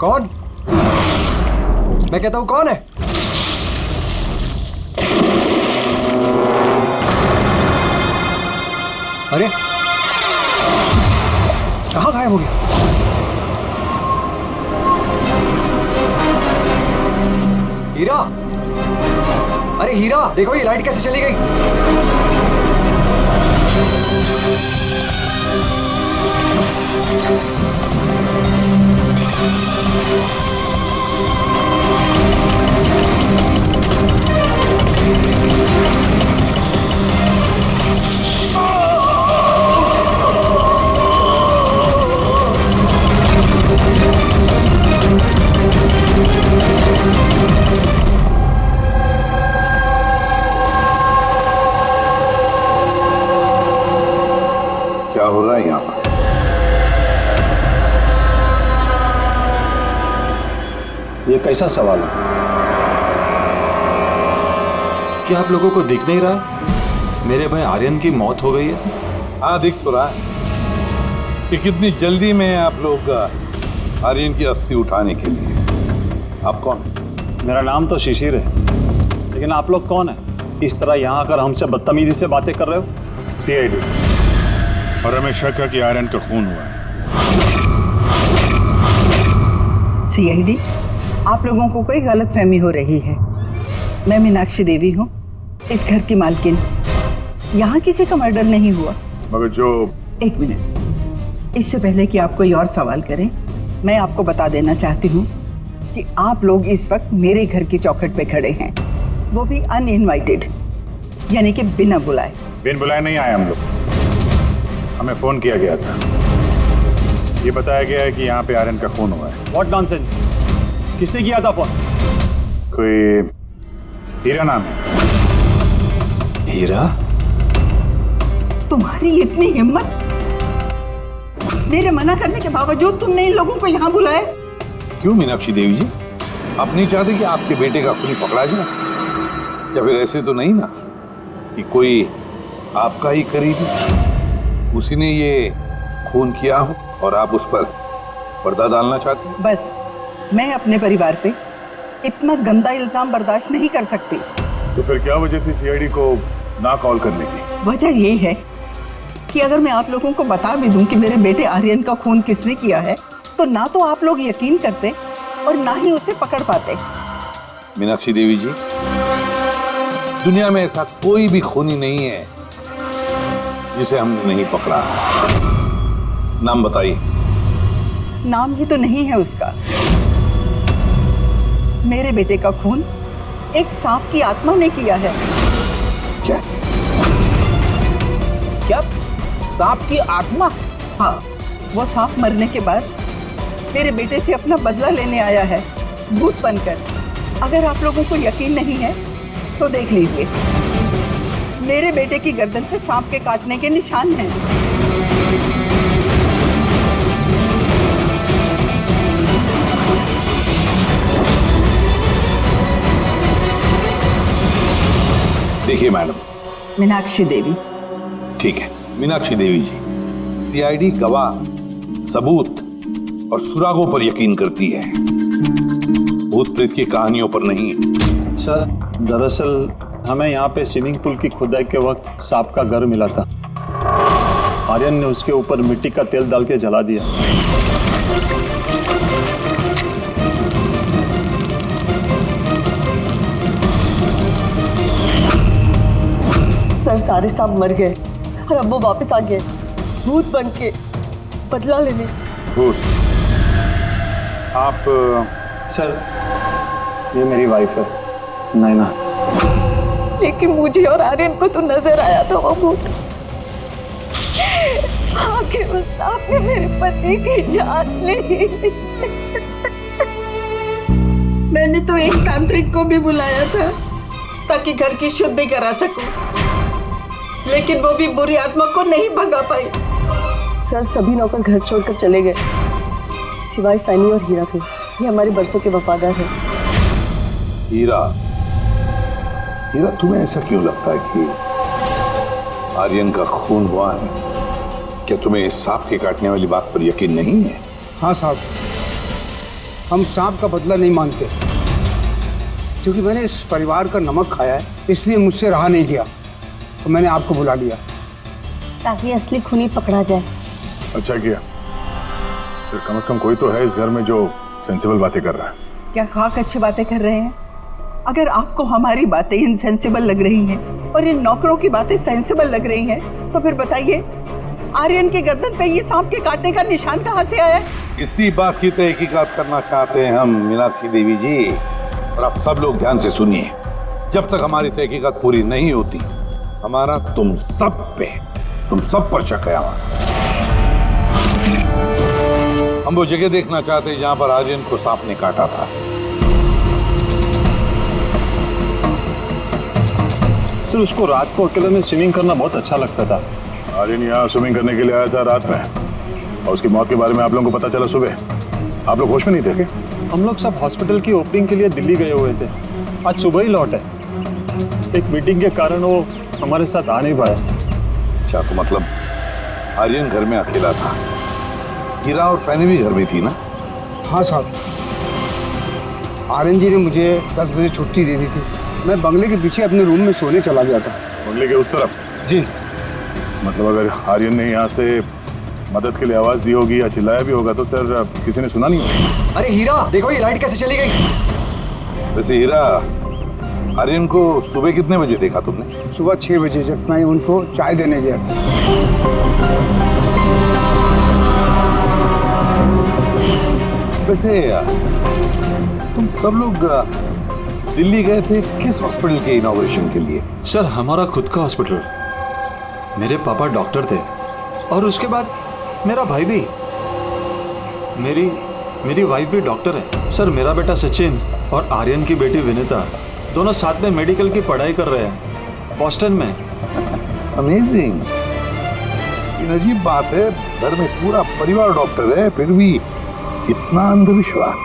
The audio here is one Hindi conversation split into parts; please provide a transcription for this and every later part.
कौन? मैं कहता हूं कौन है? अरे कहां गायब हो गया? हीरा, अरे हीरा देखो ये लाइट कैसे चली गई? क्या हो रहा है यहाँ पर? ये कैसा सवाल है? क्या आप लोगों को दिख नहीं रहा मेरे भाई आर्यन की मौत हो गई है? हाँ, दिख तो रहा है कि कितनी जल्दी में आप लोग आर्यन की अस्थि उठाने के लिए। आप कौन? मेरा नाम तो शिशिर है, लेकिन आप लोग कौन है? इस तरह यहाँ आकर हमसे बदतमीजी से बातें कर रहे हो? CID, और हमें शक है कि आर्यन का खून हुआ है। CID, आप लोगों को कोई गलतफहमी हो रही है। मैं मीनाक्षी देवी हूँ, इस घर की मालकिन। यहाँ किसी का मर्डर नहीं हुआ। मगर जो... एक मिनट, इससे पहले कि आप कोई और सवाल करें, मैं आपको बता देना चाहती हूँ कि आप लोग इस वक्त मेरे घर की चौखट पे खड़े हैं, वो भी अनइनवाइटेड, यानी कि बिना बुलाए। बिन बुलाए नहीं आए हम लोग, हमें फोन किया गया था। ये बताया गया है कि यहाँ पे आर्यन का खून हुआ है। What nonsense? किसने किया था फोन? कोई हीरा नाम है। हीरा? तुम्हारी इतनी हिम्मत, मेरे मना करने के बावजूद तुमने इन लोगों को यहाँ बुलाया? क्यों मीनाक्षी देवी जी, आप नहीं चाहते कि आपके बेटे का खून पकड़ा जाए? या फिर ऐसे तो नहीं ना कि कोई आपका ही करीबी, उसी ने ये खून किया हो और आप उस पर पर्दा डालना चाहते हैं? बस, मैं अपने परिवार पे इतना गंदा इल्जाम बर्दाश्त नहीं कर सकती। तो फिर क्या वजह थी CID को ना कॉल करने की? वजह ये है कि अगर मैं आप लोगों को बता भी दूं कि मेरे बेटे आर्यन का खून किसने किया है, तो ना तो आप लोग यकीन करते और ना ही उसे पकड़ पाते। मीनाक्षी देवी जी, दुनिया में ऐसा कोई भी खूनी नहीं है जिसे हमने नहीं पकड़ा। नाम बताइए। नाम ही तो नहीं है उसका। मेरे बेटे का खून एक सांप की आत्मा ने किया है। क्या? क्या? सांप की आत्मा? हाँ, वो सांप मरने के बाद मेरे बेटे से अपना बदला लेने आया है, भूत बनकर। अगर आप लोगों को यकीन नहीं है तो देख लीजिए, मेरे बेटे की गर्दन पे सांप के काटने के निशान हैं। देखिए मैडम। मीनाक्षी देवी। ठीक है मीनाक्षी देवी जी, CID गवाह, सबूत और सुरागों पर यकीन करती है, भूत प्रेत की कहानियों पर नहीं। सर, दरअसल हमें यहाँ पे स्विमिंग पूल की खुदाई के वक्त सांप का घर मिला था। आर्यन ने उसके ऊपर मिट्टी का तेल डाल के जला दिया। सर, सारे सांप मर गए और अब वो वापस आ गए, भूत बन के बदला लेने। भूत? आप... सर, ये मेरी वाइफ है, नैना। लेकिन मुझे और आर्यन को तो नजर आया था वो भूत। आखिर उस सांप ने मेरे पति की जान ली। मैंने तो एक तांत्रिक को भी बुलाया था ताकि घर की शुद्धि करा सकूं, लेकिन वो भी बुरी आत्मा को नहीं भगा पाई। सर, सभी नौकर घर छोड़कर चले गए, सिवाय फैनी और हीरा के। ये हमारे बरसों के वफादार हैं। हीरा, हीरा तुम्हें ऐसा क्यों लगता है कि आर्यन का खून हुआ है? क्या तुम्हें सांप के काटने वाली बात पर यकीन नहीं है? हाँ साहब, हम सांप का बदला नहीं मांगते, क्योंकि मैंने इस परिवार का नमक खाया है, इसलिए मुझसे रहा नहीं गया तो मैंने आपको बुला लिया ताकि असली खूनी पकड़ा जाए। अच्छा किया, फिर कम से कम कोई तो है इस घर में जो सेंसिबल बातें कर रहा है। क्या खाक अच्छी बातें कर रहे हैं? अगर आपको हमारी बातें इनसेंसिबल लग रही हैं और इन नौकरों की बातें सेंसिबल लग रही हैं, तो फिर बताइए आर्यन के गर्दन पे ये सांप के काटने का निशान कहाँ से आया? इसी बात की तहकीकात करना चाहते हैं हम मीनाक्षी देवी जी, और आप सब लोग ध्यान से सुनिए। जब तक हमारी तहकीकात पूरी नहीं होती, हमारा तुम सब पर शक है हमारा। हम वो जगह देखना चाहते हैं जहां पर आर्यन को सांप ने काटा था। सर, उसको रात को अकेले में स्विमिंग करना बहुत अच्छा लगता था। आर्यन यहाँ स्विमिंग करने के लिए आया था रात में, और उसकी मौत के बारे में आप लोगों को पता चला सुबह। आप लोग होश में नहीं थे क्या? हम लोग सब हॉस्पिटल की ओपनिंग के लिए दिल्ली गए हुए थे, आज सुबह ही लौटे। एक मीटिंग के कारण वो हमारे साथ आ नहीं पाया। अच्छा, तो मतलब आर्यन घर में अकेला था, हीरा और फैनी भी घर में थी ना? हाँ साहब, आर्यन जी ने मुझे 10 बजे छुट्टी दे दी थी। मैं बंगले के पीछे अपने रूम में सोने चला गया था। बंगले के उस तरफ? जी। मतलब अगर आर्यन ने यहाँ से मदद के लिए आवाज दी होगी या चिल्लाया भी होगा तो सर किसी ने सुना नहीं होगा। अरे हीरा, देखो ये लाइट कैसे चली गई। वैसे हीरा, आर्यन को सुबह कितने बजे देखा तुमने? सुबह 6 बजे, जब मैं उनको चाय देने गया था। वैसे तुम सब लोग दिल्ली गए थे किस हॉस्पिटल के इनॉग्रेशन के लिए? सर, हमारा खुद का हॉस्पिटल। मेरे पापा डॉक्टर थे, और उसके बाद मेरा भाई भी। मेरी वाइफ भी डॉक्टर है। सर, मेरा बेटा सचिन और आर्यन की बेटी विनीता दोनों साथ में मेडिकल की पढ़ाई कर रहे हैं बॉस्टन में। अमेजिंग। ये अजीब बात है, घर में पूरा परिवार डॉक्टर है, फिर भी इतना अंधविश्वास।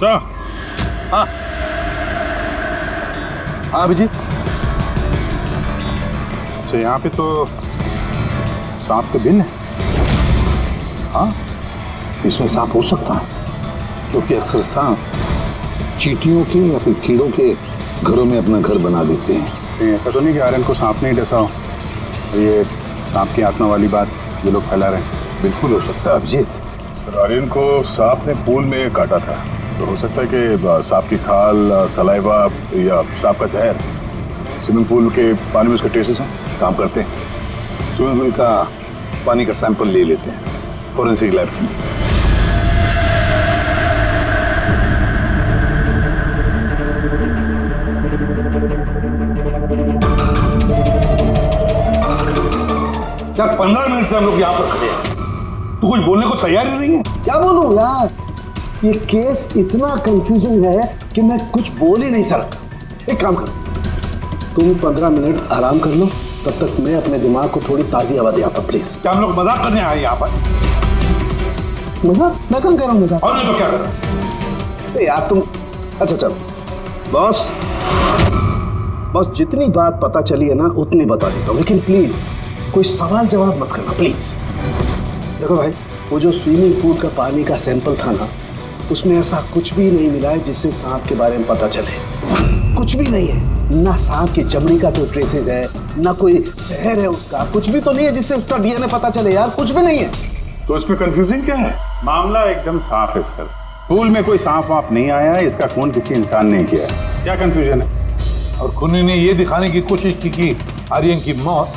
सर। हाँ हाँ अभिजीत। अच्छा, यहाँ पे तो सांप के दिन है। हाँ, इसमें सांप हो सकता है, क्योंकि अक्सर सांप चींटियों के या फिर कीड़ों के घरों में अपना घर बना देते हैं। कहीं ऐसा तो नहीं कि आर्यन को सांप नहीं डसा हो, ये सांप की आत्मा वाली बात ये लोग फैला रहे हैं? बिल्कुल हो सकता है अभिजीत। सर, आर्यन को सांप ने पूल में काटा था, तो हो सकता है कि सांप की खाल, सलाइवा या सांप का जहर स्विमिंग पूल के पानी में उसके ट्रेसेस हैं। काम करते हैं, स्विमिंग पूल का पानी का सैंपल ले लेते हैं फॉरेंसिक लैब के लिए। यार 15 मिनट से हम लोग यहाँ पर खड़े हैं, तू कुछ बोलने को तैयार ही नहीं है। क्या बोलूं यार, ये केस इतना कंफ्यूजन है कि मैं कुछ बोल ही नहीं सकता। एक काम करो, तुम 15 मिनट आराम कर लो, तब तक मैं अपने दिमाग को थोड़ी ताज़ी हवा दे आता हूं, प्लीज। क्या हम लोग मजाक करने आए यहाँ पर? मजाक? मैं कहाँ कह रहा हूँ मजाक? और नहीं तो क्या कर रहा है? यार तुम, अच्छा चलो बॉस, जितनी बात पता चली है ना उतनी बता देता हूँ, लेकिन प्लीज कोई सवाल जवाब मत करना प्लीज। देखो भाई, वो जो स्विमिंग पूल का पानी का सैंपल था ना, उसमें ऐसा कुछ भी नहीं मिला है जिससे सांप के बारे में पता चले। कुछ भी नहीं है, ना सांप की चमड़ी का कोई ट्रेसेस है, ना कोई जहर है उसका, कुछ भी तो नहीं है जिससे उसका डीएनए पता चले यार, कुछ भी नहीं है। तो इसमें कंफ्यूजन क्या है? मामला एकदम साफ है इसका। पूल में कोई सांप वाप नहीं आया है, इसका खून किसी इंसान ने किया है। क्या कंफ्यूजन है? और खूनी ने ये दिखाने की कोशिश की कि आर्यन की मौत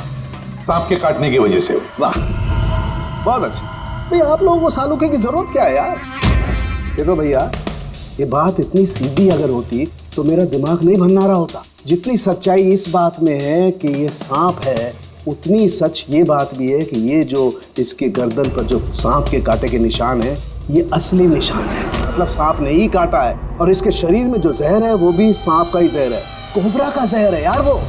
सांप के काटने की वजह से हुई। वाह, बहुत अच्छा। भाई आप लोगों को सालूके की जरूरत क्या है यार? देखो भैया, ये बात इतनी सीधी अगर होती तो मेरा दिमाग नहीं भन्ना रहा होता। जितनी सच्चाई इस बात में है कि ये सांप है, उतनी सच ये बात भी है कि ये जो इसके गर्दन पर जो सांप के कांटे के निशान है, ये असली निशान है। मतलब सांप ने ही काटा है, और इसके शरीर में जो जहर है वो भी सांप का ही जहर है, कोबरा का जहर है यार वो।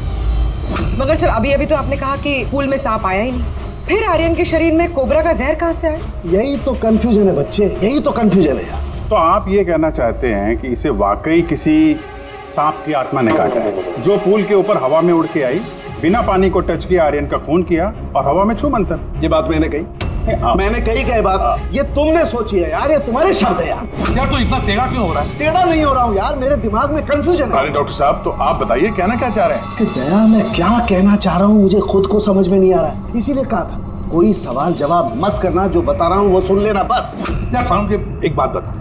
मगर सर, अभी तो आपने कहा कि पूल में सांप आया ही नहीं, फिर आर्यन के शरीर में कोबरा का जहर कहाँ से आया? यही तो कंफ्यूजन है बच्चे, यही तो कंफ्यूजन है यार। तो आप ये कहना चाहते हैं कि इसे वाकई किसी सांप की आत्मा ने काटा है, जो पूल के ऊपर हवा में उड़ के आई, बिना पानी को टच किया आर्यन का खून किया और हवा में छू मंतर। ये बात मैंने कही? मैंने कही कई बात, ये तुमने सोची है यार, ये तुम्हारे शब्द है यार। यार तो इतना टेढ़ा क्यों हो रहा है? टेढ़ा नहीं हो रहा हूँ यार, मेरे दिमाग में कंफ्यूजन है। अरे डॉक्टर साहब, तो आप बताइए कहना क्या चाह रहे हैं? कि दया मैं क्या कहना चाह रहा हूँ मुझे खुद को समझ में नहीं आ रहा है, इसीलिए कहा था कोई सवाल जवाब मत करना, जो बता रहा हूँ वो सुन लेना बस। यार साउंड के एक बात बता,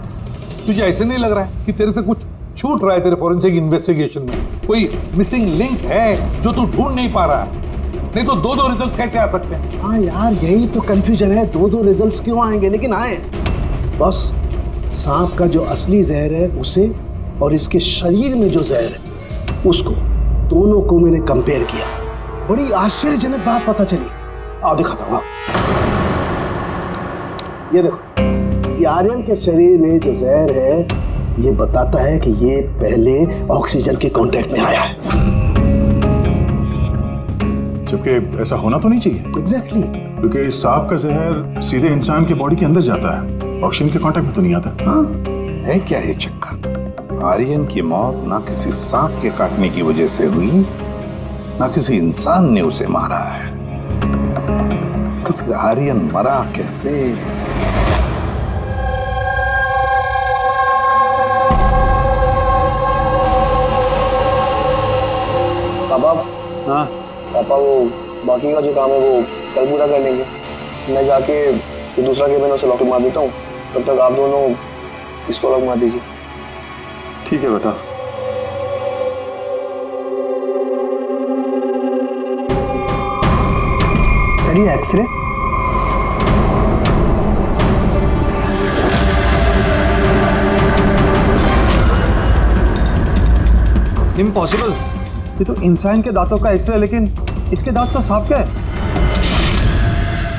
तुझे ऐसे नहीं लग रहा है कि तेरे से कुछ छूट रहा है तेरे फॉरेंसिक इन्वेस्टिगेशन में? कोई मिसिंग लिंक है जो तू ढूंढ नहीं पा रहा है? नहीं तो दो रिजल्ट कैसे आ सकते हैं? हाँ यार, यही तो कंफ्यूजन है, दो रिजल्ट्स क्यों आएंगे, लेकिन आए। बस सांप का जो असली जहर है उसे और इसके शरीर में जो जहर है उसको, दोनों को मैंने कंपेयर किया। बड़ी आश्चर्यजनक बात पता चली। आओ दिखाता हूँ। ये देखो, ये आर्यन के शरीर में जो जहर है ये बताता है कि ये पहले ऑक्सीजन के कांटेक्ट में आया है। जबकि ऐसा होना तो नहीं चाहिए। एग्जैक्टली। क्योंकि सांप का जहर सीधे इंसान के बॉडी के अंदर जाता है, ऑक्सीजन के कांटेक्ट में तो नहीं आता। हाँ, है क्या ये चक्कर? आर्यन की मौत ना किसी सांप के काटने की वजह से हुई, ना किसी इंसान ने उसे मारा है। तो फिर आर्यन मरा कैसे? पापा, हाँ पापा वो बाकी का जो काम है वो कल पूरा कर लेंगे। मैं जाके ये दूसरा केबिन उसे लॉक मार देता हूँ, तब तक आप दोनों इसको लॉक मार दीजिए। ठीक है बेटा। चलिए एक्सरे। इम्पॉसिबल, ये तो इंसान के दांतों का एक्सरे, लेकिन इसके दांत तो सांप के हैं।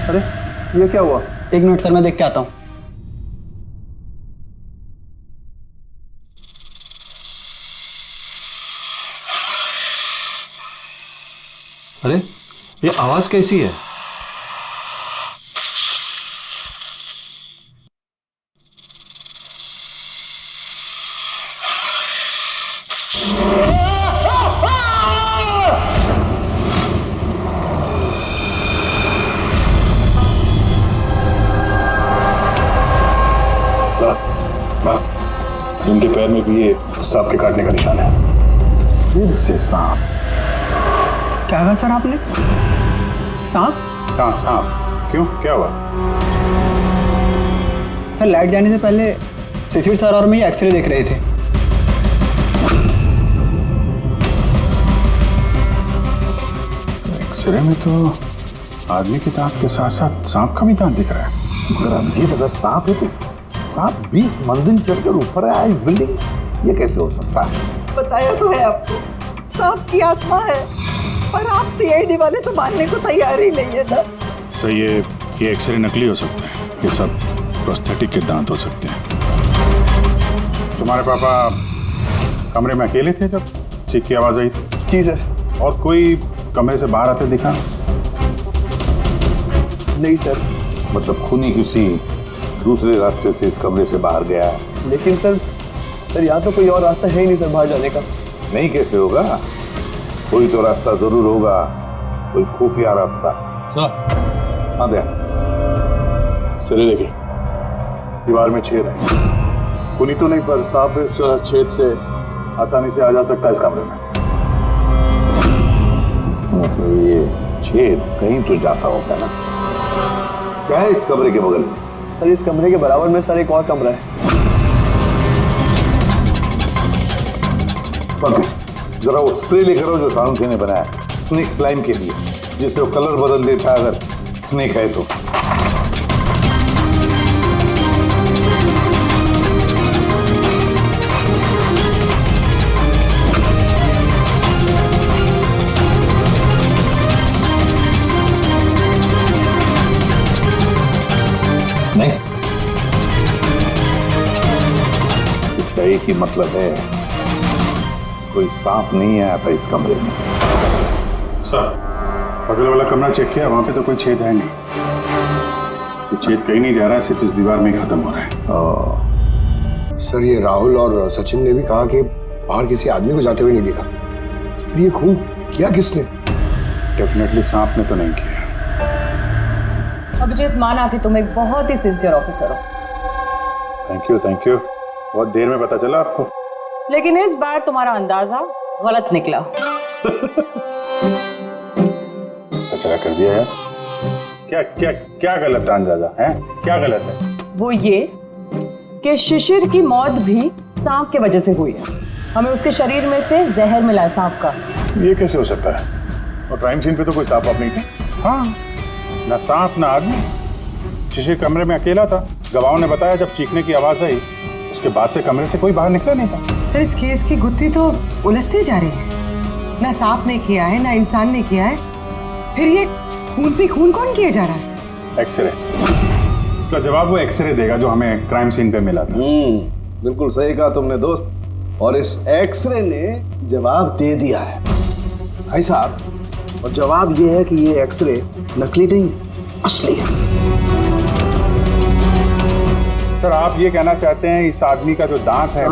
अरे ये क्या हुआ? एक मिनट सर, मैं देख के आता हूँ। अरे ये आवाज कैसी है? उनके पैर में भी ये सांप के काटने का निशान है। फिर से सांप? क्या कहा सर आपने? सांप? हाँ सांप। क्यों, क्या हुआ? सर लाइट जाने से पहले शिशिर सर और मैं एक्सरे देख रहे थे। एक्सरे में तो आदमी के दांत के साथ साथ सांप का भी दांत दिख रहा है। मगर अभिजीत, अगर सांप है तो सांप 20 मंजिल चढ़कर ऊपर आया इस बिल्डिंग, ये कैसे हो सकता है? बताया तो है आपको, सांप की आत्मा है, पर आप सीआईडी वाले तो मानने को तैयार ही नहीं है ना। सर ये एक्सरे नकली हो सकता है, ये सब प्रोस्थेटिक के दांत हो सकते हैं। तुम्हारे पापा कमरे में अकेले थे जब चीख की आवाज आई थी? जी सर। और कोई कमरे से बाहर आते दिखा? नहीं सर। मतलब खूनी किसी दूसरे रास्ते से इस कमरे से बाहर गया है? लेकिन सर यहाँ तो कोई और रास्ता है ही नहीं सर बाहर जाने का। नहीं कैसे होगा? कोई तो रास्ता जरूर होगा, कोई खुफिया रास्ता। सर। हाँ दया। सर देखिए, दीवार में छेद है। खूनी तो नहीं, पर सांप इस छेद से आसानी से आ जा सकता है इस कमरे में। मतलब ये छेद कहीं तो जाता होगा ना? क्या है इस कमरे के बगल में? सर इस कमरे के बराबर में सर एक और कमरा है। पंकज, जरा वो स्प्रे लेकर आओ जो सालुंखे ने बनाया स्नेक स्लाइम के लिए, जिससे वो कलर बदल देता है अगर स्नेक है तो। नहीं, इसका एक ही मतलब है, कोई सांप नहीं आया था इस कमरे में। सर बगल वाला कमरा चेक किया, वहां पे तो कोई छेद है नहीं। तो छेद कहीं नहीं जा रहा है, सिर्फ इस दीवार में ही खत्म हो रहा है। सर ये राहुल और सचिन ने भी कहा कि बाहर किसी आदमी को जाते हुए नहीं दिखा, फिर ये खून किया किसने? डेफिनेटली सांप ने तो नहीं किया। अभिजीत, माना कि तुम एक बहुत ही सिंसियर ऑफिसर हो, थैंक यू। बहुत देर में पता चला आपको। लेकिन इस बार तुम्हारा अंदाजा गलत निकला। कचरा कर दिया यार। क्या क्या क्या गलत अंदाजा है? क्या गलत है? वो ये कि शिशिर की मौत भी सांप के वजह से हुई है। हमें उसके शरीर में से जहर मिला है सांप का। ये कैसे हो सकता है? और क्राइम सीन पे तो कोई सांप वाप नहीं थे। हाँ, ना सांप ना आदमी। शिशिर कमरे में अकेला था। गवाहों ने बताया जब चीखने की आवाज आई उसके बाद से कमरे से कोई बाहर निकला नहीं था। सर, इस केस की गुत्थी तो उलझती जा रही है। ना सांप ने किया है, ना इंसान ने किया है, फिर ये खून पे खून कौन किया जा रहा है? एक्सरे। उसका जवाब वो एक्सरे देगा जो हमें क्राइम सीन पे मिला था। बिल्कुल सही कहा तुमने दोस्त। और इस एक्सरे ने जवाब दे दिया है भाई साहब। और जवाब ये है कि ये एक्सरे नकली नहीं है, असली है। सर, आप ये कहना चाहते हैं इस आदमी का जो दांत है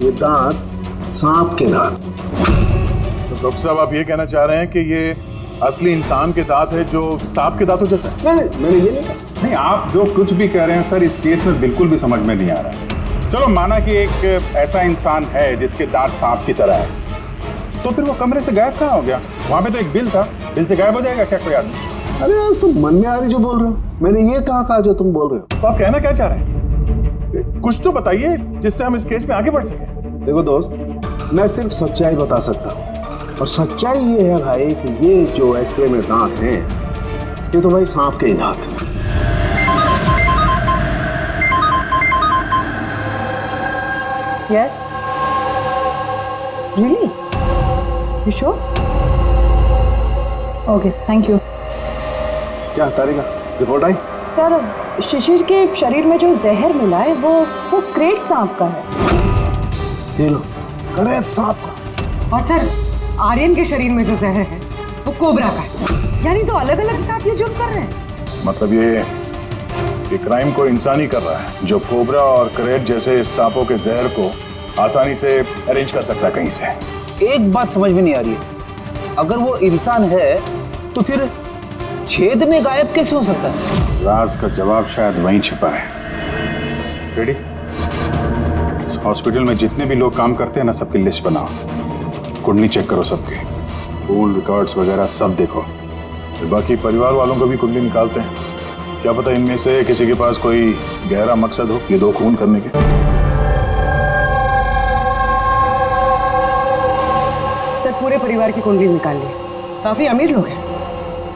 ये दांत सांप के दांत। तो डॉक्टर साहब आप ये कहना चाह रहे हैं कि ये असली इंसान के दांत है जो सांप के दांतों जैसा है? नहीं, मैंने ये नहीं कहा। नहीं, आप जो कुछ भी कह रहे हैं सर, इस केस में बिल्कुल भी समझ में नहीं आ रहा है। चलो माना कि एक ऐसा इंसान है जिसके दांत सांप की तरह है, तो फिर वो कमरे से गायब कहाँ हो गया? वहां पे तो एक बिल था, बिल से गायब हो जाएगा क्या कोई आदमी? अरे यार, तुम मन में आ रही जो बोल रहे हो। मैंने ये कहा जो तुम बोल रहे हो। तो आप कहना क्या चाह रहे हैं? कुछ तो बताइए जिससे हम इस केस में आगे बढ़ सकें। देखो दोस्त, मैं सिर्फ सच्चाई बता सकता हूँ। और सच्चाई ये है भाई कि ये जो एक्सरे में दांत हैं, ये तो भाई सांप के ही दांत हैं। Yes? Really? You sure? Okay, thank you. क्या तारिका, रिपोर्ट आई? सर, शिशिर के शरीर में जो जहर मिला है वो क्रेट सांप का है। ये लो, क्रेट सांप का। और सर, आर्यन के शरीर में जो जहर है वो कोबरा का है। यानी तो अलग अलग सांप ये जुर्म कर रहे हैं। मतलब ये क्राइम को इंसान ही कर रहा है जो कोबरा और क्रेट जैसे सांपों के जहर को आसानी से अरेंज कर सकता है कहीं से। एक बात समझ में नहीं आ रही है, अगर वो इंसान है तो फिर छेद में गायब कैसे हो सकता है? राज का जवाब शायद वहीं छिपा है। रेडी? हॉस्पिटल में जितने भी लोग काम करते हैं ना, सबकी लिस्ट बनाओ, कुंडली चेक करो सबके, फोन रिकॉर्ड्स वगैरह सब देखो। फिर बाकी परिवार वालों को भी कुंडली निकालते हैं। क्या पता इनमें से किसी के पास कोई गहरा मकसद हो ये दो खून करने के। सर, पूरे परिवार की कुंडली निकाल ली। काफी अमीर लोग हैं,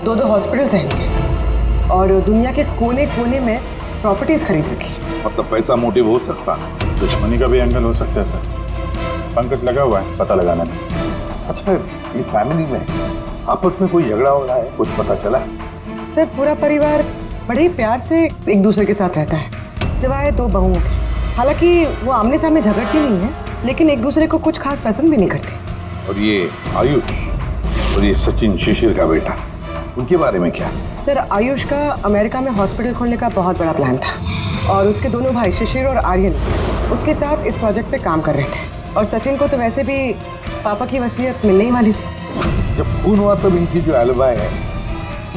दो हॉस्पिटल्स हैं इनके, और दुनिया के कोने कोने में प्रॉपर्टीज खरीद रखी। मतलब पैसा मोटिव हो सकता है, दुश्मनी का भी एंगल हो सकता है सर। पंकज लगा हुआ है पता लगाने में। अच्छा, ये फैमिली में आपस में कोई झगड़ा हो रहा है, कुछ पता चला? सर, पूरा परिवार बड़े ही प्यार से एक दूसरे के साथ रहता है, सिवाय दो बहुओं के। हालांकि वो आमने सामने झगड़ती नहीं है, लेकिन एक दूसरे को कुछ खास पसंद भी नहीं करती। और ये आयुष और ये सचिन, शिशिर का बेटा, उनके बारे में क्या? सर, आयुष का अमेरिका में हॉस्पिटल खोलने का बहुत बड़ा प्लान था, और उसके दोनों भाई शिशिर और आर्यन उसके साथ इस प्रोजेक्ट पे काम कर रहे थे। और सचिन को तो वैसे भी पापा की वसीयत मिलने ही वाली थी। जब खून हुआ तब इनकी जो एलिबाई है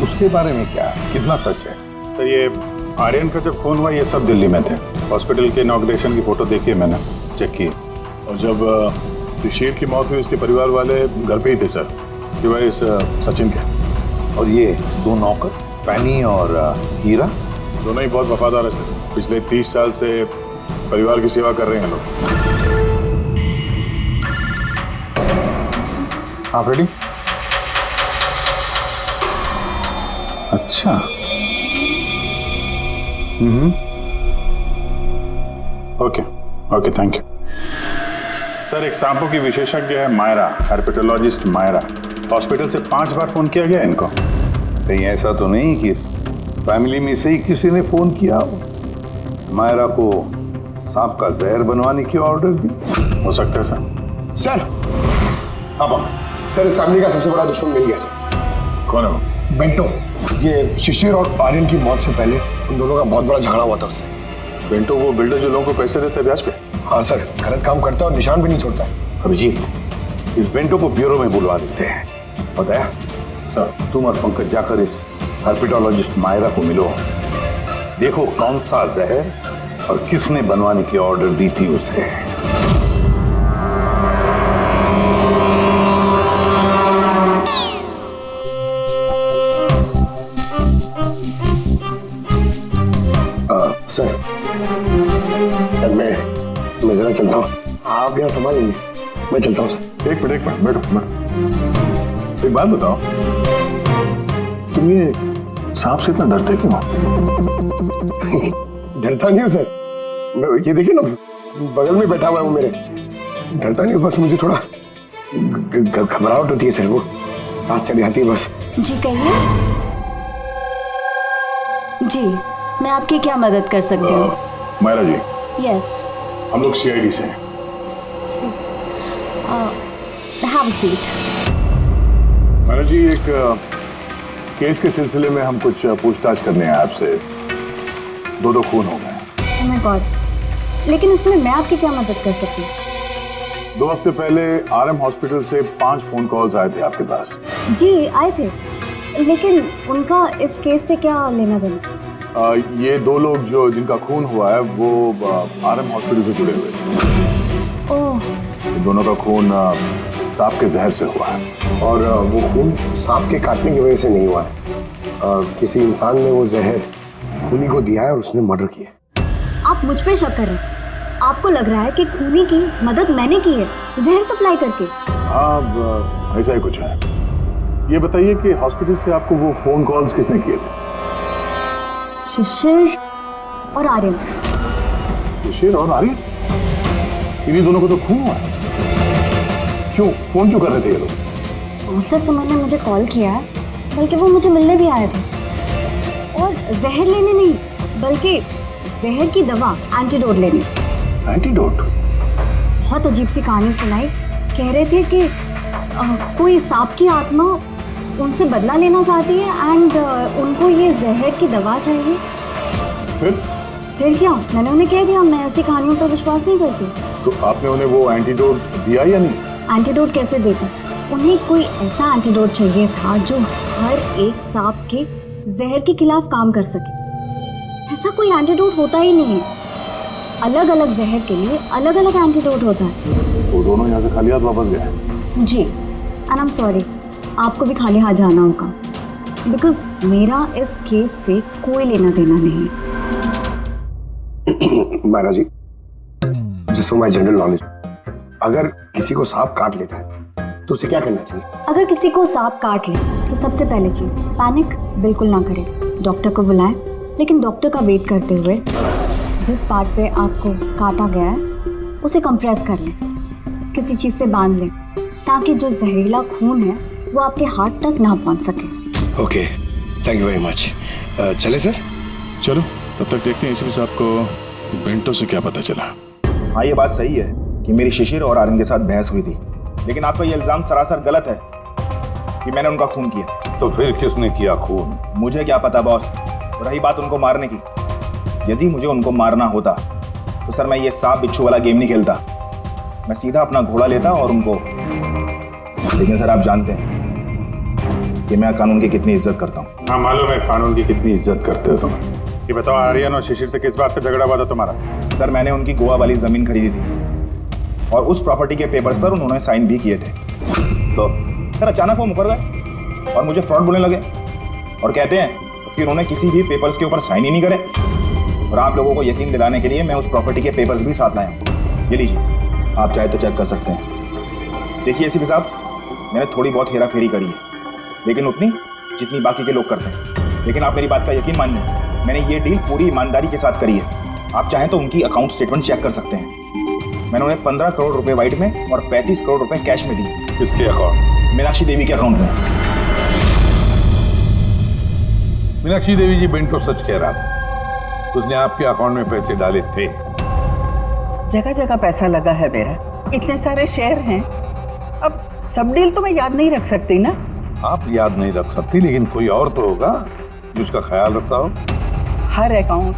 उसके बारे में क्या, कितना सच है? तो ये आर्यन का जब खून हुआ ये सब दिल्ली में थे। हॉस्पिटल के इनॉग्रेशन की फोटो देखी है मैंने, चेक की। और जब शिशिर की मौत हुई उसके परिवार वाले घर पे ही थे सर, सिवाय इस सचिन के। और ये दो नौकर, फैनी और हीरा, दोनों ही बहुत वफादार है सर। पिछले 30 साल से परिवार की सेवा कर रहे हैं लोग। आप रेडी? अच्छा। Okay, thank you sir. एक सांपों की विशेषज्ञ है मायरा, हर्पेटोलॉजिस्ट मायरा। हॉस्पिटल से 5 बार फोन किया गया इनको। कहीं ऐसा तो नहीं कि फैमिली में से ही किसी ने फोन किया मायरा को सांप का जहर बनवाने की ऑर्डर दी? हो सकता है सर। सर, अब सर, इस फैमिली का सबसे बड़ा दुश्मन मिल गया सर। कौन है वो? बेंटो। ये शिशिर और आर्यन की मौत से पहले उन दोनों का बहुत बड़ा झगड़ा हुआ था उससे। बेंटो वो बिल्डर जो लोगों को पैसे देता है ब्याज पे? हाँ सर, गलत काम करता है और निशान भी नहीं छोड़ता। अभिजीत, इस बेंटो को ब्यूरो में बुलवा देते हैं। बताया सर, तुम और पंकज जाकर इस हर्पिटोलॉजिस्ट मायरा को मिलो, देखो कौन सा जहर और किसने बनवाने की ऑर्डर दी थी उसे। सर मैं जरा चलता हूँ, आप यहाँ संभाल लीजिए, मैं चलता हूँ सर। एक मिनट बैठो। एक बात बताओ, तुम ये सांप से इतना डरते क्यों? डरता नहीं हूँ सर, ये देखिए ना बगल में बैठा हुआ है वो मेरे। डरता नहीं हूँ, बस मुझे थोड़ा घबराहट होती है सर, वो सांस चढ़ जाती है बस। जी कहिए। जी मैं आपकी क्या मदद कर सकती हूँ? मायरा जी, यस। हम लोग सीआईडी से हैं। Have a seat. Myra ji, एक केस के सिलसिले में हम कुछ पूछताछ करने हैं आपसे। दो खून हो गए। ओह माय गॉड, लेकिन इसमें मैं आपकी क्या मदद कर सकती हूँ? 2 हफ्ते पहले आरएम हॉस्पिटल से 5 फोन कॉल्स आए थे आपके पास। जी आए थे, लेकिन उनका इस केस से क्या लेना देना? ये 2 लोग जो जिनका खून हुआ है वो आरएम हॉस्पिटल से जुड़े हुए थे। ओह। दोनों का खून सांप के जहर से हुआ है। और वो खून सांप के काटने की वजह से नहीं हुआ है, किसी इंसान ने वो जहर खूनी को दिया है और उसने मर्डर किया। आप मुझ पे शक कर रहे हैं? आपको लग रहा है कि खूनी की मदद मैंने की है जहर सप्लाई करके? हाँ, ऐसा ही कुछ है। ये बताइए कि हॉस्पिटल से आपको वो फोन कॉल्स किसने किए थे? शिशिर और आर्यन। शिशिर और आर्यन? इन्हीं दोनों को तो खून हुआ है। क्यों फोन क्यों कर रहे थे ये लोग? सिर्फ उन्होंने मुझे कॉल किया है, बल्कि वो मुझे मिलने भी आए थे, और जहर लेने नहीं बल्कि जहर की दवा एंटीडोट लेने। एंटीडोट? बहुत अजीब सी कहानी सुनाई। कह रहे थे कि कोई सांप की आत्मा उनसे बदला लेना चाहती है एंड उनको ये जहर की दवा चाहिए। फिर क्या? मैंने उन्हें कह दिया मैं ऐसी कहानियों पर विश्वास नहीं करती। तो आपने उन्हें वो एंटीडोट दिया या नहीं? एंटीडोट कैसे देते? उन्हें कोई ऐसा एंटीडोट चाहिए था जो हर एक सांप के जहर के खिलाफ काम कर सके। ऐसा कोई एंटीडोट होता ही नहीं है। अलग अलग जहर के लिए अलग अलग एंटीडोट होता है। वो दोनों यहाँ से खाली हाथ वापस गए? जी, एंड आई एम सॉरी, आपको भी खाली हाथ जाना होगा, बिकॉज मेरा इस केस से कोई लेना देना नहीं। Myra ji, just for my general knowledge, अगर किसी को सांप काट लेता है तो उसे क्या करना चाहिए? अगर किसी को सांप काट ले तो सबसे पहले चीज पैनिक बिल्कुल ना करें, डॉक्टर को बुलाएं, लेकिन डॉक्टर का वेट करते हुए जिस पार्ट पे आपको काटा गया है उसे कंप्रेस कर लें, किसी चीज से बांध लें, ताकि जो जहरीला खून है वो आपके हार्ट तक ना पहुंच सके। Okay, thank you very much. चले सर? चलो, तब तक देखते हैं इसमें से आपको बेंटो से क्या पता चला। हाँ, ये बात सही है कि मेरी शिशिर और आर्यन के साथ बहस हुई थी, लेकिन आपका ये इल्जाम सरासर गलत है कि मैंने उनका खून किया। तो फिर किसने किया खून? मुझे क्या पता बॉस। रही बात उनको मारने की, यदि मुझे उनको मारना होता तो सर मैं ये सांप बिच्छू वाला गेम नहीं खेलता, मैं सीधा अपना घोड़ा लेता और उनको। लेकिन सर आप जानते हैं कि मैं कानून की कितनी इज्जत करता हूँ। हाँ मालूम है कानून की कितनी इज्जत करते हो तुम। ये बताओ, आर्यन और शिशिर से किस बात पे झगड़ा हुआ था तुम्हारा? सर मैंने उनकी गोवा वाली जमीन खरीदी थी और उस प्रॉपर्टी के पेपर्स पर उन्होंने साइन भी किए थे। तो सर अचानक वो मुकर गए और मुझे फ्रॉड बोलने लगे और कहते हैं कि उन्होंने किसी भी पेपर्स के ऊपर साइन ही नहीं करे। और आप लोगों को यकीन दिलाने के लिए मैं उस प्रॉपर्टी के पेपर्स भी साथ लाया हूँ। ये लीजिए, आप चाहे तो चेक कर सकते हैं। देखिए एसीपी साहब, मैंने थोड़ी बहुत हेरा फेरी करी है, लेकिन उतनी जितनी बाकी के लोग करते हैं। लेकिन आप मेरी बात का यकीन मानिए, मैंने ये डील पूरी ईमानदारी के साथ करी है। आप चाहें तो उनकी अकाउंट स्टेटमेंट चेक कर सकते हैं। मैंने उन्हें 15 करोड़ रुपए वाइट में और 35 करोड़ रुपए कैश में दिए। किसके अकाउंट? मीनाक्षी देवी के अकाउंट में। मीनाक्षी देवी जी बेंटो सच कह रहा था, उसने आपके अकाउंट में पैसे डाले थे। जगह जगह पैसा लगा है मेरा, इतने सारे शेयर हैं, अब सब डील तो मैं याद नहीं रख सकती ना। आप याद नहीं रख सकती, लेकिन कोई और तो होगा जो उसका ख्याल रखता हो। हर अकाउंट,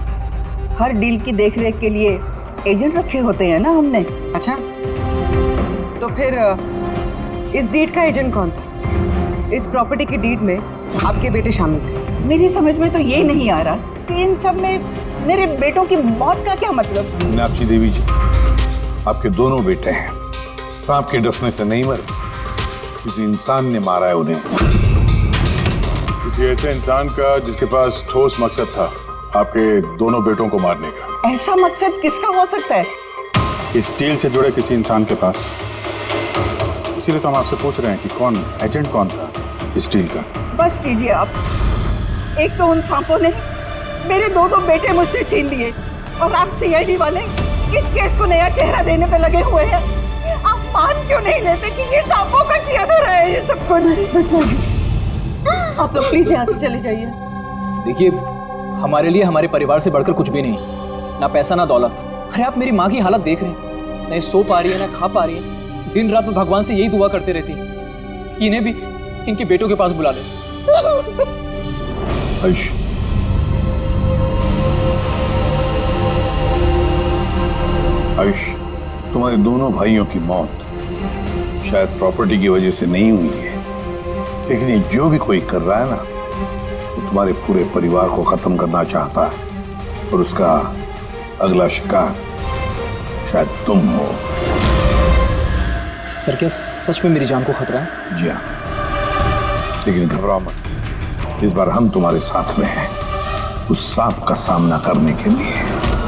हर डील की देखरेख के लिए एजेंट रखे होते हैं ना हमने। अच्छा, तो फिर इस डीड का एजेंट कौन था? इस प्रॉपर्टी की डीड में आपके बेटे शामिल थे? मेरी समझ में तो ये नहीं आ रहा कि इन सब में मेरे बेटों की मौत का क्या मतलब। मीनाक्षी देवी जी, आपके दोनों बेटे हैं, सांप के डसने से नहीं मरे, किसी इंसान ने मारा है उन्हें। किसी ऐसे इंसान का जिसके पास ठोस मकसद था आपके दोनों बेटों को मारने का। ऐसा मकसद किसका हो सकता है? इस डील से जुड़े किसी इंसान के पास। इसीलिए तो हम आपसे पूछ रहे हैं कि कौन एजेंट कौन था इस डील का। बस कीजिए आप। एक तो उन सांपों ने मेरे दो बेटे मुझसे छीन लिए और आप सीआईडी वाले इस केस को नया चेहरा देने पे लगे हुए हैं। आप मान क्यों नहीं लेते कि ये सांपों का किया धरा है ये सब कुछ? बस आप लोग प्लीज यहाँ से चले जाइए। देखिए, हमारे लिए हमारे परिवार से बढ़कर कुछ भी नहीं, ना पैसा ना दौलत। अरे आप मेरी माँ की हालत देख रहे हैं, ना सो पा रही है ना खा पा रही है। दिन रात में भगवान से यही दुआ करते रहती है कि इन्हें भी इनके बेटों के पास बुला ले। आयुष, तुम्हारे दोनों भाइयों की मौत शायद प्रॉपर्टी की वजह से नहीं हुई है, लेकिन ये जो भी कोई कर रहा है ना, वो तुम्हारे पूरे परिवार को खत्म करना चाहता है और उसका अगला शिकार शायद तुम हो। सर, क्या सच में मेरी जान को खतरा है? जी हाँ, लेकिन घबराओ मत, इस बार हम तुम्हारे साथ में हैं उस सांप का सामना करने के लिए।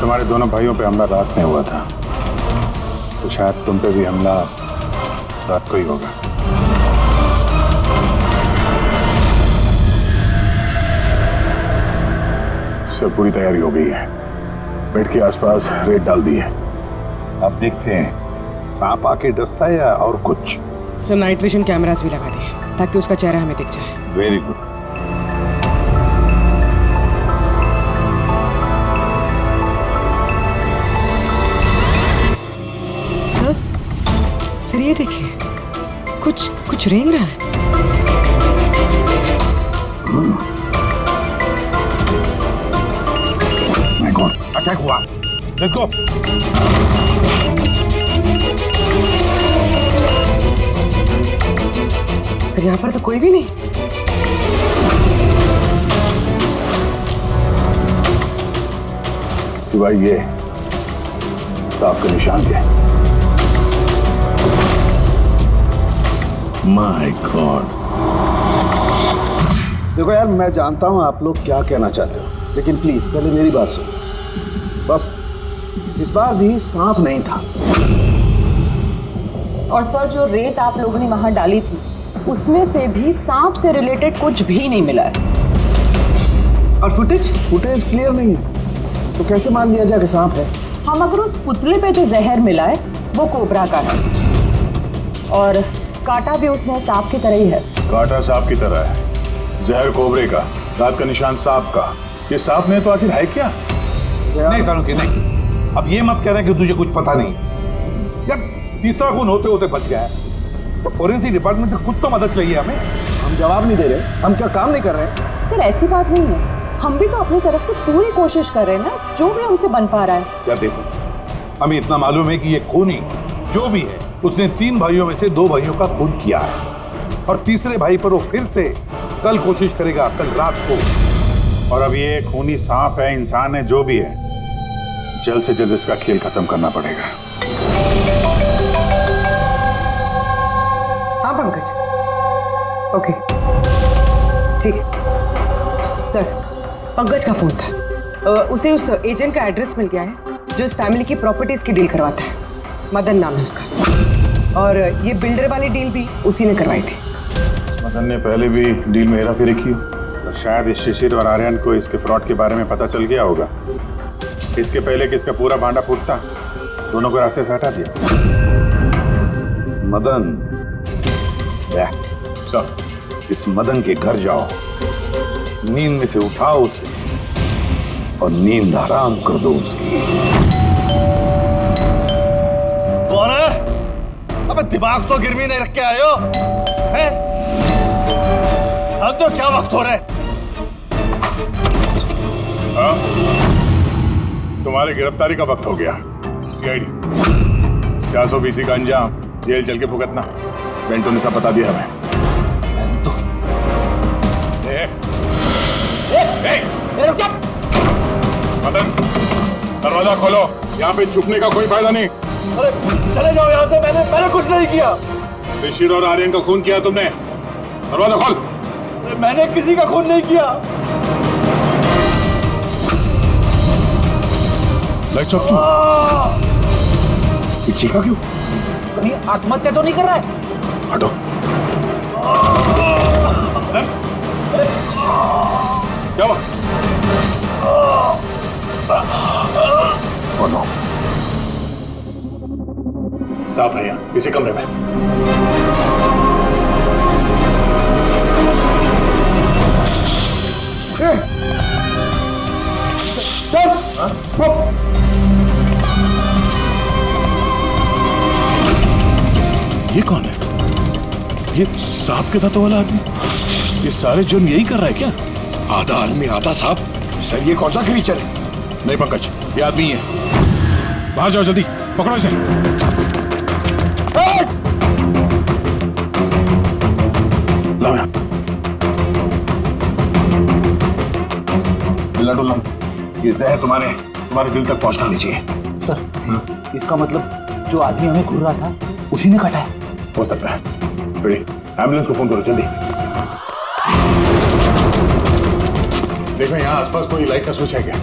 तुम्हारे दोनों भाइयों पे हमला रात में हुआ था, तो शायद तुम पे भी हमला रात को ही होगा। सब पूरी तैयारी हो गई है, बेड के आसपास रेत डाल दी है। अब देखते हैं सांप आके डसता है या और कुछ। सर, नाइट विजन कैमरास भी लगा दिए ताकि उसका चेहरा हमें दिख जाए। Very good. सर ये देखिए, कुछ रेंग रहा है। माय गॉड, अटैक हुआ। देखो, सर यहाँ पर तो कोई भी नहीं। सिवाय ये सांप के निशान के। My God. देखो यार, मैं जानता हूं आप लोग क्या कहना चाहते हो, लेकिन प्लीज पहले मेरी बात सुनो। बस इस बार भी सांप नहीं था। और सर, जो रेत आप लोगों ने वहां डाली थी उसमें से भी सांप से रिलेटेड कुछ भी नहीं मिला है। और फुटेज क्लियर नहीं है, तो कैसे मान लिया जाए कि सांप है? हम अगर उस पुतले पे जो जहर मिला है वो कोबरा का है, और कांटा भी उसने सांप की तरह ही है। कांटा सांप की तरह है, जहर कोबरे का, दांत का निशान सांप का। ये सांप में तो आखिर है क्या? नहीं सालुंकी, नहीं। अब ये मत कह रहे कि तुझे कुछ पता नहीं। यार, तीसरा खून होते होते बच गया है, तो फोरेंसिक डिपार्टमेंट से खुद तो मदद चाहिए हमें। हम जवाब नहीं दे रहे, हम क्या काम नहीं कर रहे? सर, ऐसी बात नहीं है, हम भी तो अपनी तरफ से पूरी कोशिश कर रहे हैं ना, जो भी हमसे बन पा रहा है। यार देखो, हमें इतना मालूम है कि ये खूनी जो भी है उसने 3 भाइयों में से 2 भाइयों का खून किया है, और तीसरे भाई पर वो फिर से कल कोशिश करेगा, कल रात को। और अब ये खूनी सांप है, इंसान है, जो भी है, जल्द से जल्द इसका खेल खत्म करना पड़ेगा। हाँ पंकज, ओके ठीक है। सर, पंकज का फोन था, उसे उस एजेंट का एड्रेस मिल गया है जो इस फैमिली की प्रॉपर्टीज की डील करवाता है। मदन नाम है उसका, और ये बिल्डर वाली डील भी उसी ने करवाई थी। मदन ने पहले भी डील में हेराफेरी की, तो शायद इस शिशिर और आर्यन को इसके फ्रॉड के बारे में पता चल गया होगा। इसके पहले कि इसका पूरा भांडा फूटता, दोनों को रास्ते से हटा दिया। मदन, इस मदन के घर जाओ, नींद में से उठाओ उसे और नींद हराम कर दो उसकी। कौन है? अबे दिमाग तो गिरवी नहीं रख के आए हो, हैं? जान दो क्या वक्त हो रहा है? हाँ? तुम्हारी गिरफ्तारी का वक्त हो गया। सीआईडी 420 का अंजाम जेल चल के भुगतना। बेंटो ने सब बता दिया हमें। मदन, दरवाजा खोलो, यहाँ पे छुपने का कोई फायदा नहीं। अरे चले जाओ यहाँ से, मैंने कुछ नहीं किया। शिशिर और आर्यन का खून किया तुमने, दरवाजा खोल। अरे मैंने किसी का खून नहीं किया। लाइट्स ऑफ क्यों? ये चीखा क्यों? कहीं आत्महत्या तो नहीं कर रहा है? हटो। क्या हुआ? नो, सांप है यहाँ इसी कमरे में। ये कौन है? ये सांप के दांतों वाला आदमी? ये सारे जुर्म यही कर रहा है क्या? आधा आदमी आधा सांप। सर ये कौन सा क्रीचर है? नहीं पंकज, ये आदमी है। बाहर जाओ जल्दी, पकड़ो इसे। लाओ यहाँ। हिलना डुलना, ये जहर तुम्हारे दिल तक पहुंचना नहीं चाहिए। सर, इसका मतलब जो आदमी हमें घूर रहा था उसी ने काटा है? हो सकता है। फिर एम्बुलेंस को फोन करो जल्दी। देखो यहाँ आसपास कोई लाइट का स्विच है क्या?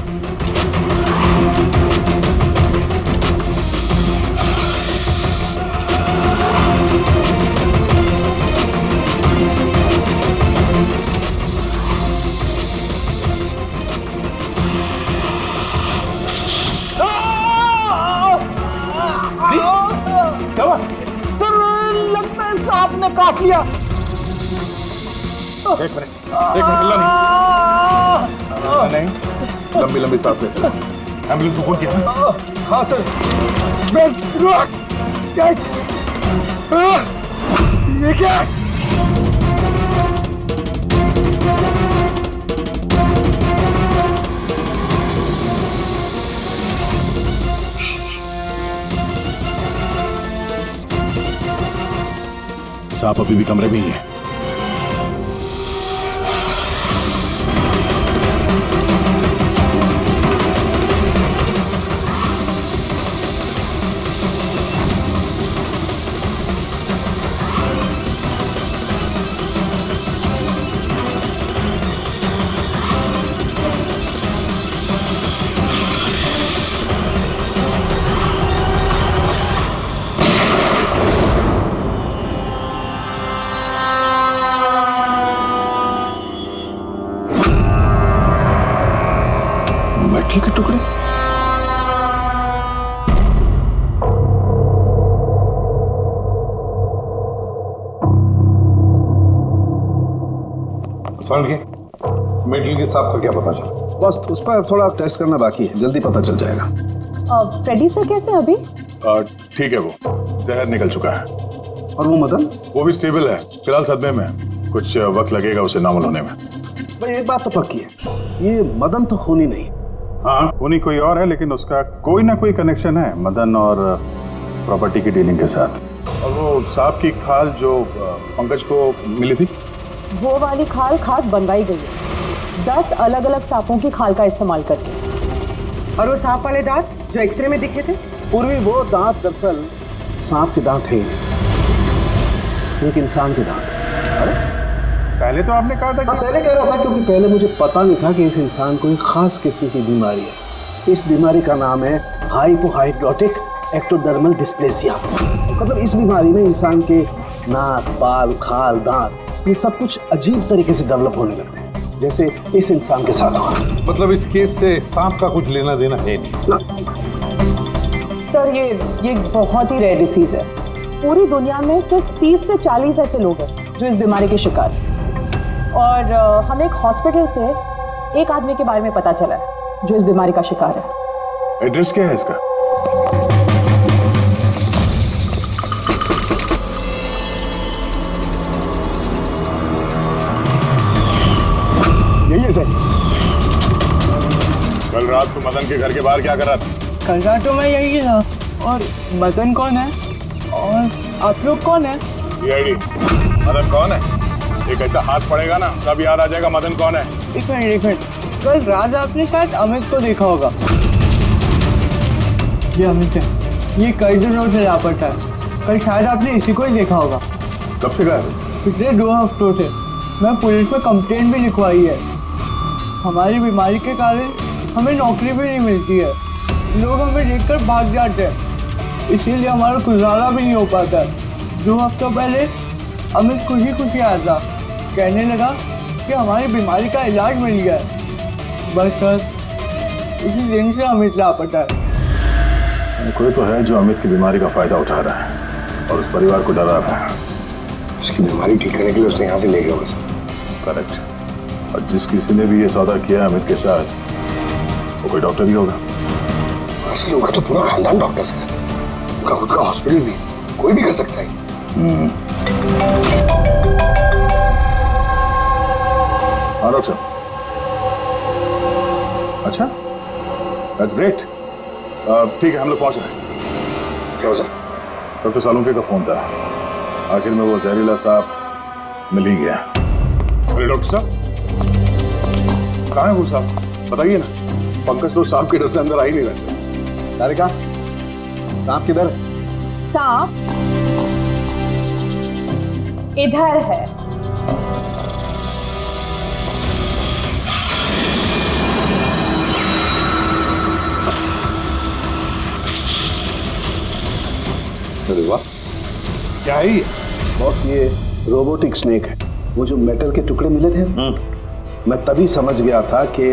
लगता है सांप ने काट लिया। एक मिनट हिलना नहीं। लंबी लंबी सांस लेते रहो। एम्बुलेंस को फोन किया ना? हाँ सर। ये क्या? सांप अभी भी कमरे में ही है। मेटल के टुकड़े? मेटल के सांप का क्या पता चला? बस उस पर थोड़ा टेस्ट करना बाकी है, जल्दी पता चल जाएगा। फ्रेडी सर कैसे अभी? ठीक है, वो जहर निकल चुका है। और वो मदन? वो भी स्टेबल है, फिलहाल सदमे में। कुछ वक्त लगेगा उसे नॉर्मल होने में। भाई एक बात तो पक्की है, ये मदन तो खूनी नहीं। हाँ, खूनी कोई और है, लेकिन उसका कोई ना कोई कनेक्शन है मदन और प्रॉपर्टी की डीलिंग के साथ। और वो सांप की खाल जो पंकज को मिली थी, वो वाली खाल खास बनवाई गई है 10 अलग अलग सांपों की खाल का इस्तेमाल करके। और वो सांप वाले दांत जो एक्सरे में दिखे थे? पूर्वी वो दांत दरअसल सांप के दांत है ही नहीं, एक इंसान के दांत। अरे पहले तो आपने कहा था कि... पहले कह रहा था क्योंकि पहले मुझे पता नहीं था कि इस इंसान को एक खास किस्म की बीमारी है। इस बीमारी का नाम है हाइपोहाइड्रोटिक एक्टोडर्मल डिस्प्लेसिया। मतलब इस बीमारी में इंसान के नाक, बाल, खाल, दांत ये सब कुछ अजीब तरीके से डेवलप होने लगते हैं, जैसे इस इंसान के साथ हुआ। मतलब इस केस से सांप का कुछ लेना देना है नहीं ना? सर ये बहुत ही रेयर डिसीज है। पूरी दुनिया में सिर्फ 30 से 40 ऐसे लोग हैं जो इस बीमारी के शिकार हैं। और हमें एक हॉस्पिटल से एक आदमी के बारे में पता चला है जो इस बीमारी का शिकार है। एड्रेस क्या है इसका? यही है सर। कल रात को मदन के घर के बाहर क्या कर रहा था? कल रात तो मैं यही था। और मदन कौन है? और आप लोग कौन है? सीआईडी। मदन कौन है? एक ऐसा हाथ पड़ेगा ना, सब याद आ जाएगा मदन कौन है। एक मिनट, कल रात आपने शायद अमित को देखा होगा। ये अमित है, ये कई दिनों से लापता है। कल शायद आपने इसी को ही देखा होगा। कब से गायब? पिछले 2 हफ्तों से। मैं पुलिस में कंप्लेंट भी लिखवाई है। हमारी बीमारी के कारण हमें नौकरी भी नहीं मिलती है। लोग हमें देखकर भाग जाते हैं, इसीलिए हमारा गुजारा भी नहीं हो पाता। 2 हफ्तों पहले अमित खुशी खुशी आया था, कहने लगा कि हमारी बीमारी का इलाज मिल गया है। बस सर, इसी दिन से अमित लापता है। कोई तो है जो अमित की बीमारी का फायदा उठा रहा है और उस परिवार को डरा रहा है। उसकी बीमारी ठीक करने के लिए उसे यहाँ से ले गया होगा सर। करेक्ट। और जिस किसी ने भी ये सौदा किया अमित के साथ, वो कोई डॉक्टर ही होगा। असल उनका तो पूरा खानदान डॉक्टर्स का, उनका खुद का हॉस्पिटल भी, कोई भी कर सकता है। हाँ डॉक्टर। अच्छा, दैट्स ग्रेट। ठीक है, हम लोग पहुंच रहे हैं। क्या हो सर? डॉक्टर सालुंके का फोन था, आखिर में वो जहरीला साहब मिल ही गया। अरे डॉक्टर साहब, कहाँ है वो साहब? बताइए ना। पंकज तो सांप के डर से अंदर आ ही नहीं रहे। सारिका, सांप किधर है? सांप इधर है। अरे वाह, क्या है ये? बॉस, ये रोबोटिक स्नेक है। वो जो मेटल के टुकड़े मिले थे, मैं तभी समझ गया था कि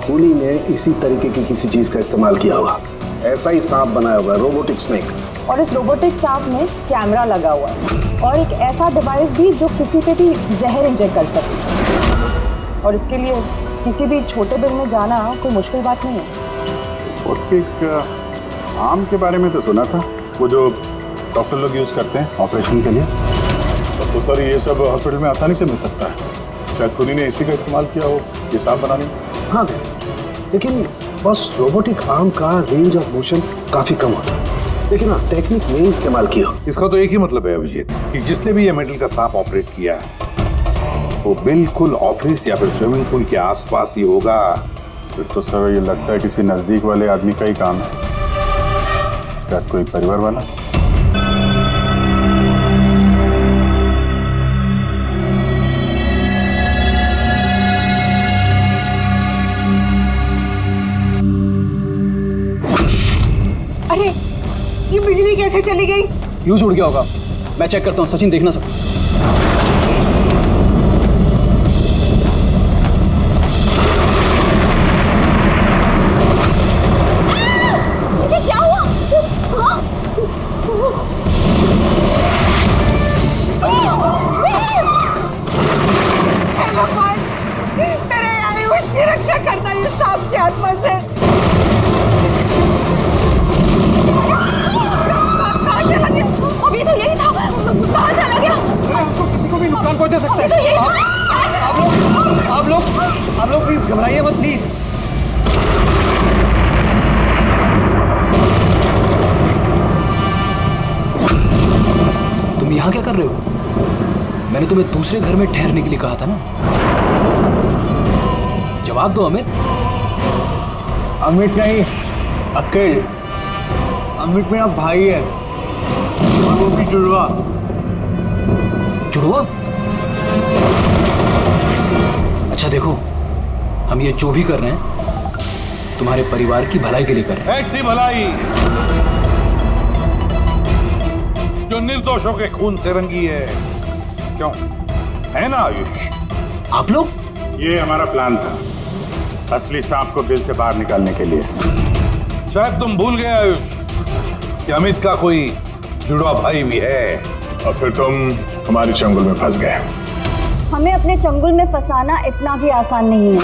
कूली ने इसी तरीके की किसी चीज का इस्तेमाल किया होगा। ऐसा ही सांप बनाया हुआ है, रोबोटिक स्नेक। और इस रोबोटिक सांप में कैमरा लगा हुआ है और एक ऐसा डिवाइस भी जो किसी पे भी जहर इंजेक्ट कर सकती है। और इसके लिए किसी भी छोटे बिल में जाना कोई मुश्किल बात नहीं है। रोबोटिक आम के बारे में तो सुना था, वो जो डॉक्टर लोग यूज करते हैं ऑपरेशन के लिए। तो सर ये सब हॉस्पिटल में आसानी से मिल सकता है। शायद खुद ने इसी का इस्तेमाल किया हो ये सांप बनाने में। हाँ, लेकिन बस रोबोटिक आर्म का रेंज ऑफ मोशन काफी कम होता है, लेकिन हाँ टेक्निक नहीं इस्तेमाल की हो। इसका तो एक ही मतलब है अभिजीत कि जिसने भी ये मेटल का सांप ऑपरेट किया है वो बिल्कुल ऑफिस या फिर स्विमिंग पूल के आसपास ही होगा। फिर तो सर ये लगता है किसी नजदीक वाले आदमी का ही काम है। क्या कोई परिवार वाला? अरे, ये बिजली कैसे चली गई? फ्यूज उड़ गया होगा। मैं चेक करता हूँ। सचिन, देखना सब। इसे क्या हुआ? हे भगवान, मेरे आयुष की रक्षा करना इस सांप की आत्मा से। अभी तो यही था, कहाँ चला गया? किसी को भी नुकसान पहुंचा सकता है। तो यही आप लोग प्लीज घबराइए मत प्लीज। तुम यहाँ क्या कर रहे हो? मैंने तुम्हें दूसरे घर में ठहरने के लिए कहा था ना। जवाब दो अमित। अमित नहीं, अकेल। अमित मेरा भाई है और वो भी जुड़वा। जुड़वा? अच्छा देखो, हम ये जो भी कर रहे हैं तुम्हारे परिवार की भलाई के लिए कर रहे हैं। ऐसी भलाई जो निर्दोषों के खून से रंगी है। क्यों, है ना आयुष? आप लोग? ये हमारा प्लान था, असली सांप को दिल से बाहर निकालने के लिए। शायद तुम भूल गए आयुष कि अमित का कोई जुड़वा भाई भी है। और फिर तुम हमारे चंगुल में फंस गए। हमें अपने चंगुल में फंसाना इतना भी आसान नहीं है।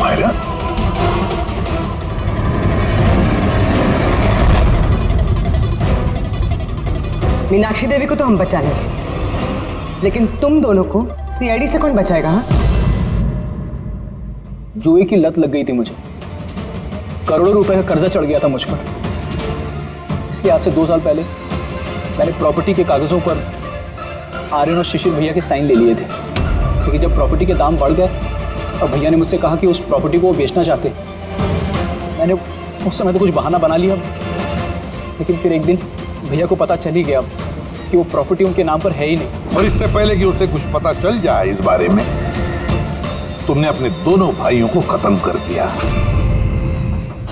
मायरा, मीनाक्षी देवी को तो हम बचा लेंगे, लेकिन तुम दोनों को सीआईडी से कौन बचाएगा? हाँ, जुए की लत लग गई थी मुझे। करोड़ों रुपए का कर्जा चढ़ गया था मुझ पर। इसलिए आज से 2 साल पहले मैंने प्रॉपर्टी के कागजों पर आर्यन और शिशिर भैया के साइन ले लिए थे, लेकिन जब प्रॉपर्टी के दाम बढ़ गए और भैया ने मुझसे कहा कि उस प्रॉपर्टी को वो बेचना चाहते, मैंने उस समय तो कुछ बहाना बना लिया, लेकिन फिर एक दिन भैया को पता चल ही गया कि वो प्रॉपर्टी उनके नाम पर है ही नहीं। और इससे पहले कि उसे कुछ पता चल जाए इस बारे में, तुमने अपने दोनों भाइयों को खत्म कर दिया।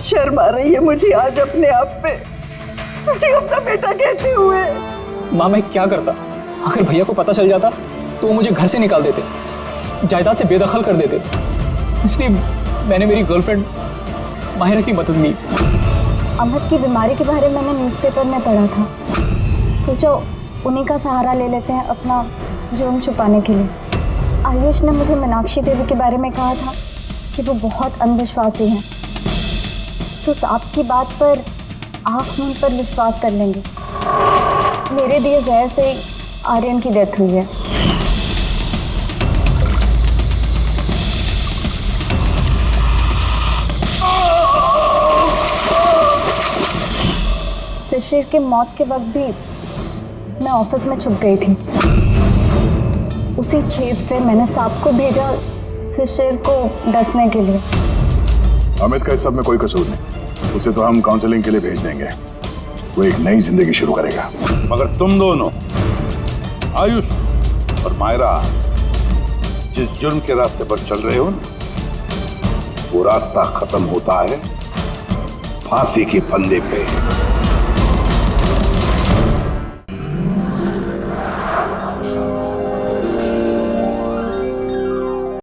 शर्म आ रही है मुझे आज अपने आप पे, तुझे अपना बेटा कहते हुए। माँ मैं क्या करता? अगर भैया को पता चल जाता तो वो मुझे घर से निकाल देते, जायदाद से बेदखल कर देते। इसलिए मैंने मेरी गर्लफ्रेंड माहिरा की मदद ली। अमर की बीमारी के बारे में मैंने न्यूज़पेपर में पढ़ा था, सोचो उन्हीं का सहारा ले लेते हैं अपना जुर्म छुपाने के लिए। आयुष ने मुझे मीनाक्षी देवी के बारे में कहा था कि वो बहुत अंधविश्वासी हैं, तो सांप की बात पर आँख मूंद पर विश्वास कर लेंगे। मेरे दिए जहर से आर्यन की डेथ हुई है। शिशिर के मौत के वक्त भी मैं ऑफिस में छुप गई थी। उसी छेद से मैंने सांप को भेजा शिशिर को डसने के लिए। अमित का इस सब में कोई कसूर नहीं, उसे तो हम काउंसलिंग के लिए भेज देंगे, वो एक नई जिंदगी शुरू करेगा। मगर तुम दोनों आयुष और मायरा जिस जुर्म के रास्ते पर चल रहे हो ना, वो रास्ता खत्म होता है फांसी के फंदे पे।